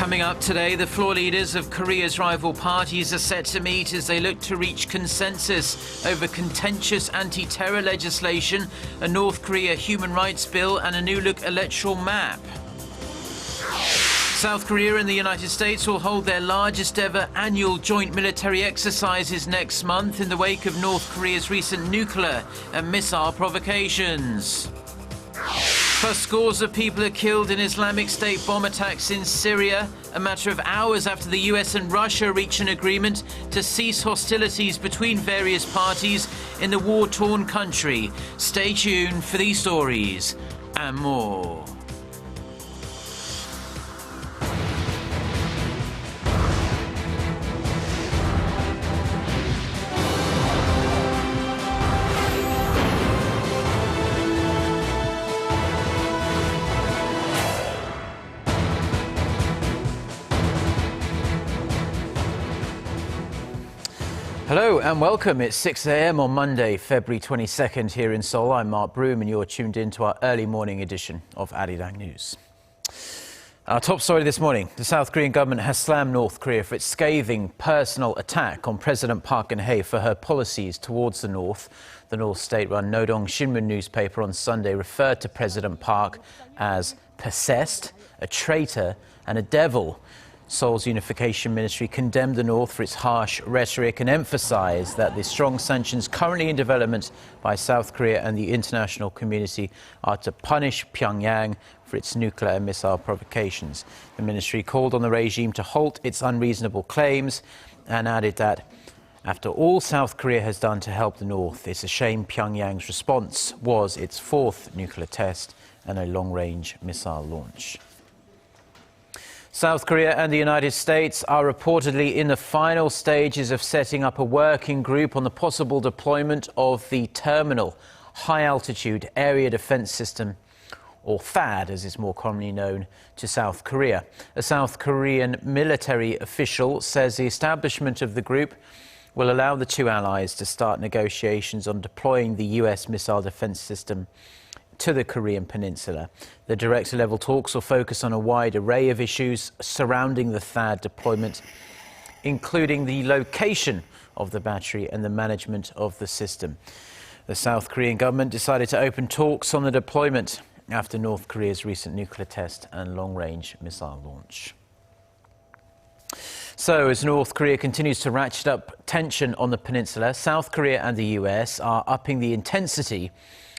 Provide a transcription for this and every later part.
Coming up today, the floor leaders of Korea's rival parties are set to meet as they look to reach consensus over contentious anti-terror legislation, a North Korea human rights bill and a new look electoral map. South Korea and the United States will hold their largest ever annual joint military exercises next month in the wake of North Korea's recent nuclear and missile provocations. Plus, scores of people are killed in Islamic State bomb attacks in Syria, a matter of hours after the US and Russia reach an agreement to cease hostilities between various parties in the war-torn country. Stay tuned for these stories and more. Hello and welcome. It's 6 a.m. on Monday, February 22nd here in Seoul. I'm Mark Broom and you're tuned in to our early morning edition of Arirang News. Our top story this morning, the South Korean government has slammed North Korea for its scathing personal attack on President Park Geun-hye for her policies towards the North. The North state-run Nodong Shinmun newspaper on Sunday referred to President Park as possessed, a traitor and a devil. Seoul's Unification Ministry condemned the North for its harsh rhetoric and emphasized that the strong sanctions currently in development by South Korea and the international community are to punish Pyongyang for its nuclear and missile provocations. The ministry called on the regime to halt its unreasonable claims and added that after all South Korea has done to help the North, it's a shame Pyongyang's response was its fourth nuclear test and a long-range missile launch. South Korea and the United States are reportedly in the final stages of setting up a working group on the possible deployment of the Terminal High-Altitude Area Defense System, or THAAD as it's more commonly known, to South Korea. A South Korean military official says the establishment of the group will allow the two allies to start negotiations on deploying the US missile defense system to the Korean peninsula. The director-level talks will focus on a wide array of issues surrounding the THAAD deployment, including the location of the battery and the management of the system. The South Korean government decided to open talks on the deployment after North Korea's recent nuclear test and long-range missile launch. So, as North Korea continues to ratchet up tension on the peninsula, South Korea and the US are upping the intensity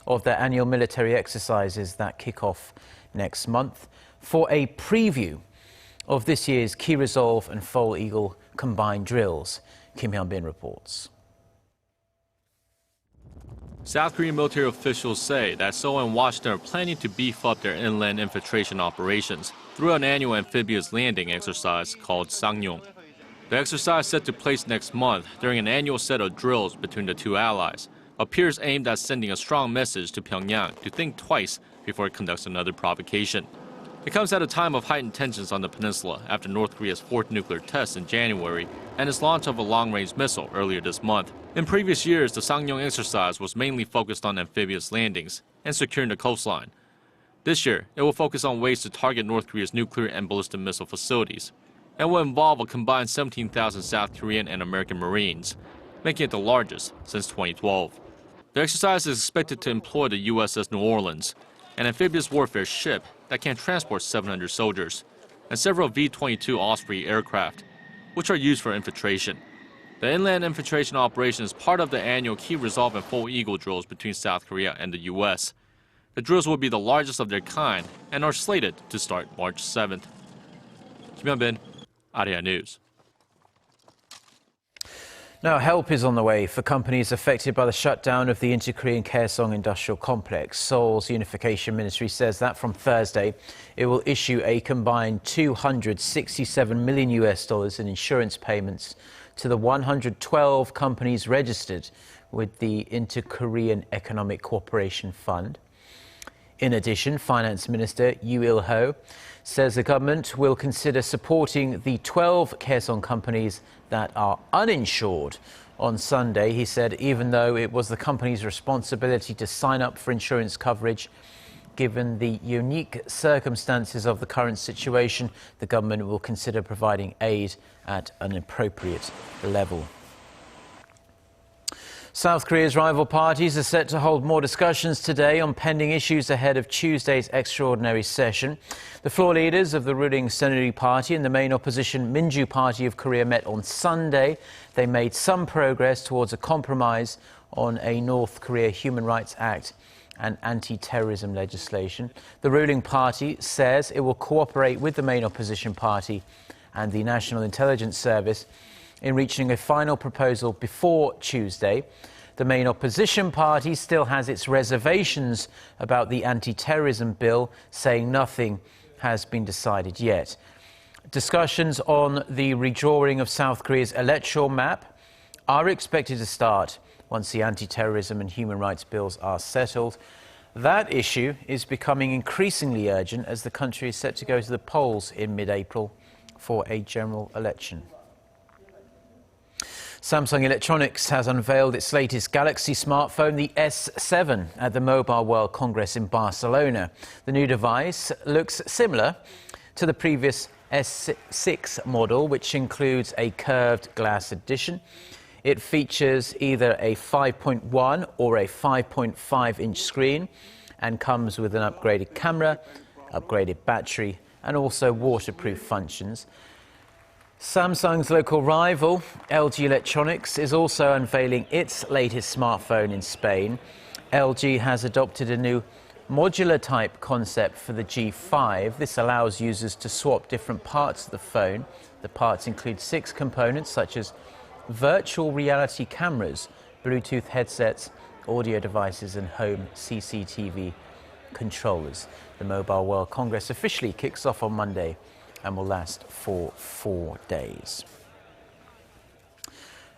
of their annual military exercises that kick off next month. For a preview of this year's Key Resolve and Foal Eagle combined drills, Kim Hyun-bin reports. South Korean military officials say that Seoul and Washington are planning to beef up their inland infiltration operations through an annual amphibious landing exercise called Sangyong. The exercise set to place next month during an annual set of drills between the two allies appears aimed at sending a strong message to Pyongyang to think twice before it conducts another provocation. It comes at a time of heightened tensions on the peninsula after North Korea's fourth nuclear test in January and its launch of a long-range missile earlier this month. In previous years, the Sangyong exercise was mainly focused on amphibious landings and securing the coastline. This year, it will focus on ways to target North Korea's nuclear and ballistic missile facilities, and will involve a combined 17,000 South Korean and American Marines, making it the largest since 2012. The exercise is expected to employ the USS New Orleans, an amphibious warfare ship that can transport 700 soldiers, and several V-22 Osprey aircraft, which are used for infiltration. The inland infiltration operation is part of the annual Key Resolve and Foal Eagle drills between South Korea and the US. The drills will be the largest of their kind and are slated to start March 7th. Kim Hyun-bin, Arirang News. Now, help is on the way for companies affected by the shutdown of the inter-Korean Kaesong industrial complex. Seoul's Unification Ministry says that from Thursday, it will issue a combined $267 million in insurance payments to the 112 companies registered with the Inter-Korean Economic Cooperation Fund. In addition, Finance Minister Yoo Il-ho says the government will consider supporting the 12 Kaesong companies that are uninsured. On Sunday, he said even though it was the company's responsibility to sign up for insurance coverage, given the unique circumstances of the current situation, the government will consider providing aid at an appropriate level. South Korea's rival parties are set to hold more discussions today on pending issues ahead of Tuesday's extraordinary session. The floor leaders of the ruling Saenuri Party and the main opposition Minju Party of Korea met on Sunday. They made some progress towards a compromise on a North Korea Human Rights Act and anti-terrorism legislation. The ruling party says it will cooperate with the main opposition party and the National Intelligence Service in reaching a final proposal before Tuesday. The main opposition party still has its reservations about the anti-terrorism bill, saying nothing has been decided yet. Discussions on the redrawing of South Korea's electoral map are expected to start once the anti-terrorism and human rights bills are settled. That issue is becoming increasingly urgent as the country is set to go to the polls in mid-April for a general election. Samsung Electronics has unveiled its latest Galaxy smartphone, the S7, at the Mobile World Congress in Barcelona. The new device looks similar to the previous S6 model, which includes a curved glass edition. It features either a 5.1 or a 5.5-inch screen and comes with an upgraded camera, upgraded battery, and also waterproof functions. Samsung's local rival, LG Electronics, is also unveiling its latest smartphone in Spain. LG has adopted a new modular-type concept for the G5. This allows users to swap different parts of the phone. The parts include 6 components such as virtual reality cameras, Bluetooth headsets, audio devices, and home CCTV controllers. The Mobile World Congress officially kicks off on Monday and will last for 4 days.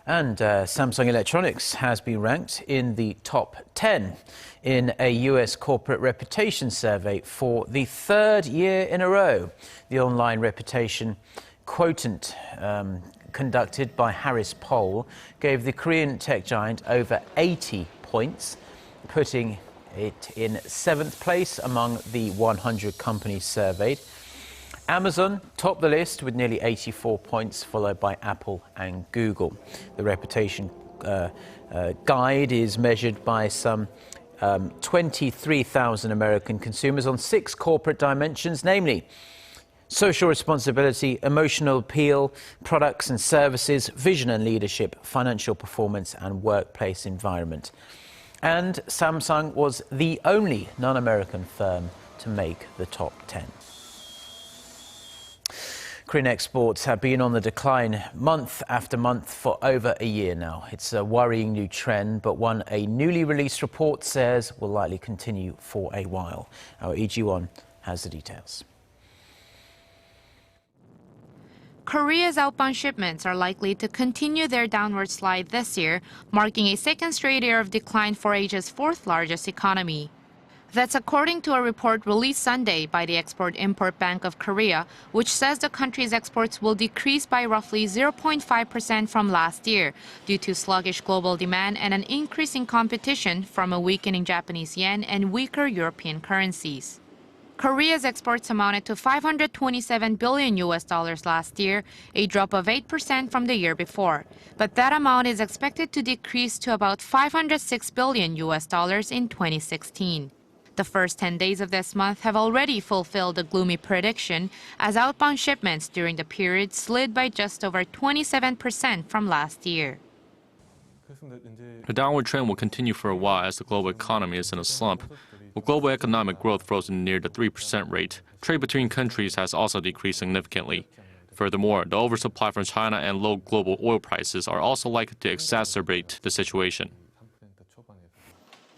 And Samsung Electronics has been ranked in the top 10 in a US corporate reputation survey for the 3rd year in a row. The online reputation quotient conducted by Harris Poll gave the Korean tech giant over 80 points, putting it in 7th place among the 100 companies surveyed. Amazon topped the list with nearly 84 points, followed by Apple and Google. The reputation guide is measured by some 23,000 American consumers on 6 corporate dimensions, namely social responsibility, emotional appeal, products and services, vision and leadership, financial performance, and workplace environment. And Samsung was the only non-American firm to make the top 10. Korean exports have been on the decline month after month for over a year now. It's a worrying new trend, but one a newly released report says will likely continue for a while. Our Lee Ji-won has the details. Korea's outbound shipments are likely to continue their downward slide this year, marking a 2nd straight year of decline for Asia's 4th largest economy. That's according to a report released Sunday by the Export-Import Bank of Korea, which says the country's exports will decrease by roughly 0.5% from last year due to sluggish global demand and an increase in competition from a weakening Japanese yen and weaker European currencies. Korea's exports amounted to $527 billion last year, a drop of 8% from the year before. But that amount is expected to decrease to about $506 billion in 2016. The first 10 days of this month have already fulfilled the gloomy prediction, as outbound shipments during the period slid by just over 27% from last year. The downward trend will continue for a while as the global economy is in a slump. With global economic growth frozen near the 3% rate, trade between countries has also decreased significantly. Furthermore, the oversupply from China and low global oil prices are also likely to exacerbate the situation.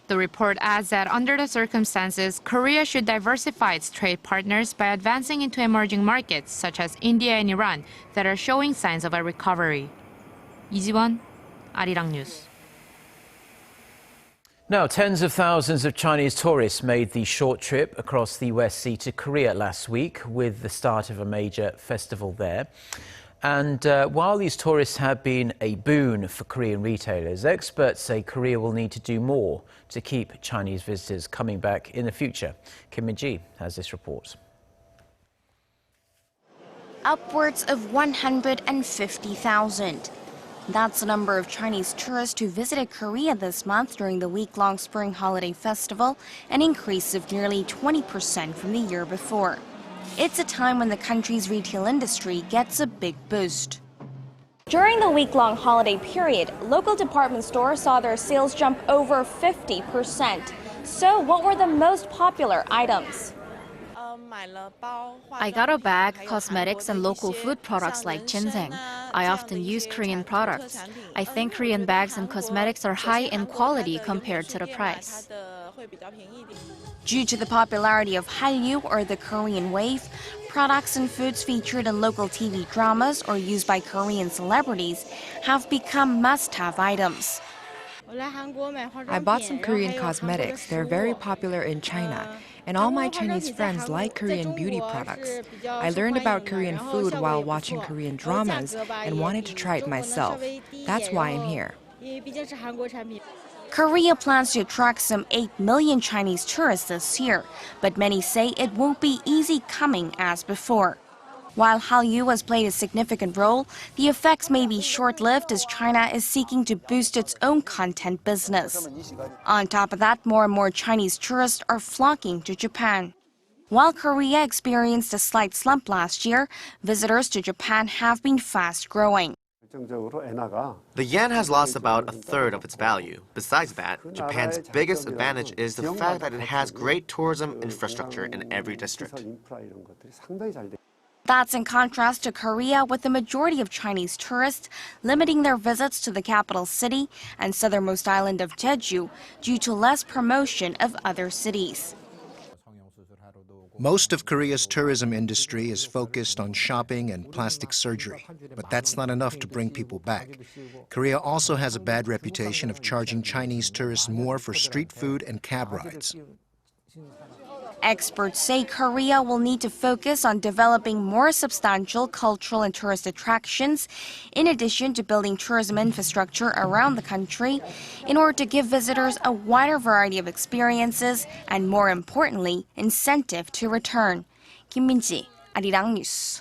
The report adds that under the circumstances, Korea should diversify its trade partners by advancing into emerging markets such as India and Iran that are showing signs of a recovery. Lee Ji-won, Arirang News. Now, tens of thousands of Chinese tourists made the short trip across the West Sea to Korea last week with the start of a major festival there. And while these tourists have been a boon for Korean retailers, experts say Korea will need to do more to keep Chinese visitors coming back in the future. Kim Min-ji has this report. Upwards of 150,000. That's the number of Chinese tourists who visited Korea this month during the week-long Spring Holiday Festival, an increase of nearly 20% from the year before. It's a time when the country's retail industry gets a big boost. During the week-long holiday period, local department stores saw their sales jump over 50%. So what were the most popular items? I got a bag, cosmetics, and local food products like ginseng. I often use Korean products. I think Korean bags and cosmetics are high in quality compared to the price. Due to the popularity of Hallyu, or the Korean wave, products and foods featured in local TV dramas or used by Korean celebrities have become must-have items. I bought some Korean cosmetics. They're very popular in China. And all my Chinese friends like Korean beauty products. I learned about Korean food while watching Korean dramas and wanted to try it myself. That's why I'm here. Korea plans to attract some 8 million Chinese tourists this year, but many say it won't be easy coming as before. While Hallyu has played a significant role, the effects may be short-lived as China is seeking to boost its own content business. On top of that, more and more Chinese tourists are flocking to Japan. While Korea experienced a slight slump last year, visitors to Japan have been fast growing. The yen has lost about a third of its value. Besides that, Japan's biggest advantage is the fact that it has great tourism infrastructure in every district. That's in contrast to Korea, with the majority of Chinese tourists limiting their visits to the capital city and southernmost island of Jeju due to less promotion of other cities. Most of Korea's tourism industry is focused on shopping and plastic surgery, but that's not enough to bring people back. Korea also has a bad reputation of charging Chinese tourists more for street food and cab rides. Experts say Korea will need to focus on developing more substantial cultural and tourist attractions, in addition to building tourism infrastructure around the country, in order to give visitors a wider variety of experiences and, more importantly, incentive to return. Kim Min-ji, Arirang News.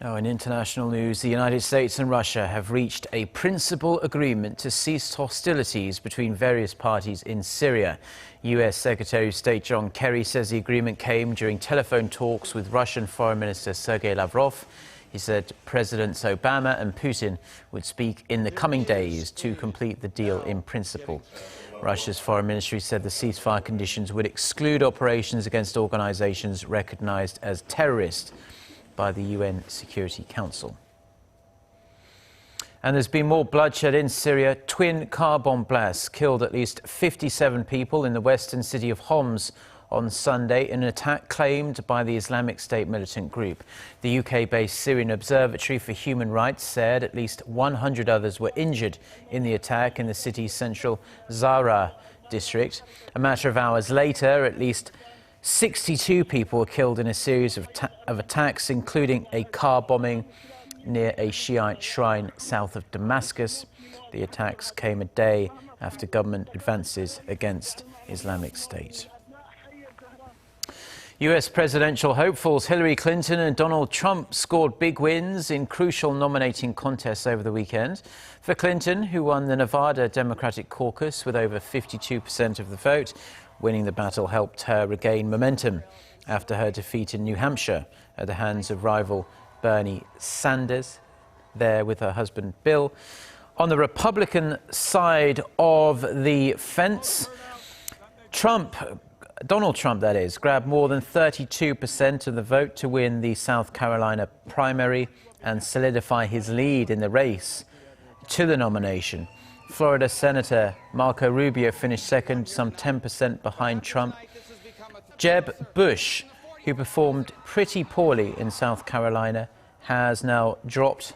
Now, in international news, the United States and Russia have reached a principal agreement to cease hostilities between various parties in Syria. U.S. Secretary of State John Kerry says the agreement came during telephone talks with Russian Foreign Minister Sergei Lavrov. He said Presidents Obama and Putin would speak in the coming days to complete the deal in principle. Russia's foreign ministry said the ceasefire conditions would exclude operations against organizations recognized as terrorist by the UN Security Council. And there's been more bloodshed in Syria. Twin car bomb blasts killed at least 57 people in the western city of Homs on Sunday in an attack claimed by the Islamic State militant group. The UK-based Syrian Observatory for Human Rights said at least 100 others were injured in the attack in the city's central Zahra district. A matter of hours later, at least 62 people were killed in a series of attacks, including a car bombing near a Shiite shrine south of Damascus. The attacks came a day after government advances against Islamic State. U.S. presidential hopefuls Hillary Clinton and Donald Trump scored big wins in crucial nominating contests over the weekend. For Clinton, who won the Nevada Democratic caucus with over 52% of the vote, winning the battle helped her regain momentum after her defeat in New Hampshire at the hands of rival Bernie Sanders, there with her husband Bill. On the Republican side of the fence, Donald Trump, that is, grabbed more than 32% of the vote to win the South Carolina primary and solidify his lead in the race to the nomination. Florida Senator Marco Rubio finished second, some 10% behind Trump. Jeb Bush, who performed pretty poorly in South Carolina, has now dropped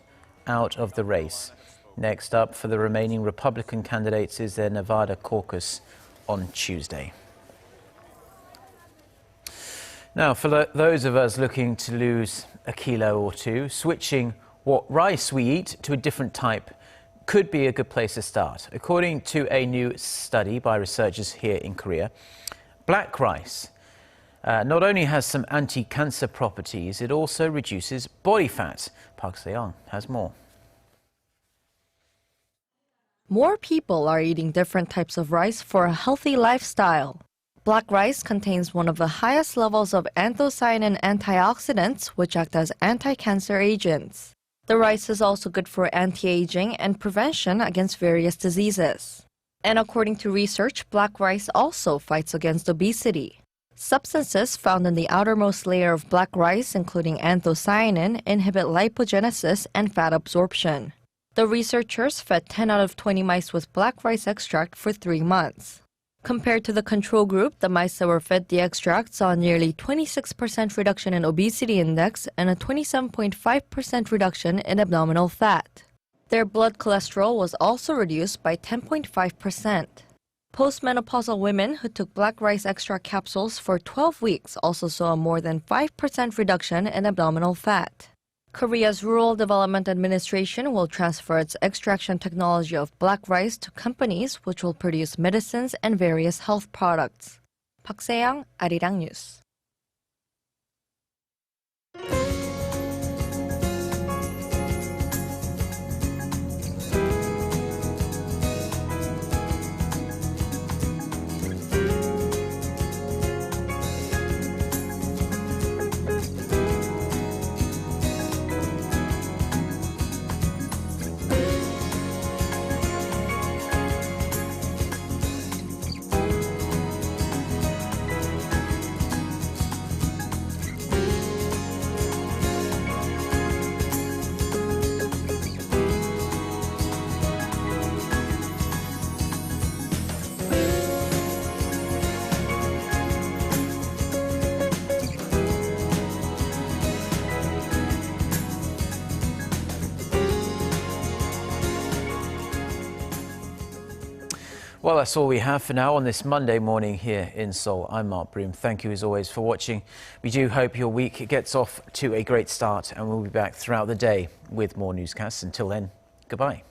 out of the race. Next up for the remaining Republican candidates is their Nevada caucus on Tuesday. Now, for those of us looking to lose a kilo or two, switching what rice we eat to a different type could be a good place to start. According to a new study by researchers here in Korea, black rice not only has some anti-cancer properties, it also reduces body fat. Park Geun-hye has more. More people are eating different types of rice for a healthy lifestyle. Black rice contains one of the highest levels of anthocyanin antioxidants, which act as anti-cancer agents. The rice is also good for anti-aging and prevention against various diseases. And according to research, black rice also fights against obesity. Substances found in the outermost layer of black rice, including anthocyanin, inhibit lipogenesis and fat absorption. The researchers fed 10 out of 20 mice with black rice extract for 3 months. Compared to the control group, the mice that were fed the extract saw nearly 26% reduction in obesity index and a 27.5% reduction in abdominal fat. Their blood cholesterol was also reduced by 10.5%. Postmenopausal women who took black rice extract capsules for 12 weeks also saw a more than 5% reduction in abdominal fat. Korea's Rural Development Administration will transfer its extraction technology of black rice to companies which will produce medicines and various health products. Park Geun-hye, Arirang News. Well, that's all we have for now on this Monday morning here in Seoul. I'm Mark Broom. Thank you as always for watching. We do hope your week gets off to a great start, and we'll be back throughout the day with more newscasts. Until then, goodbye.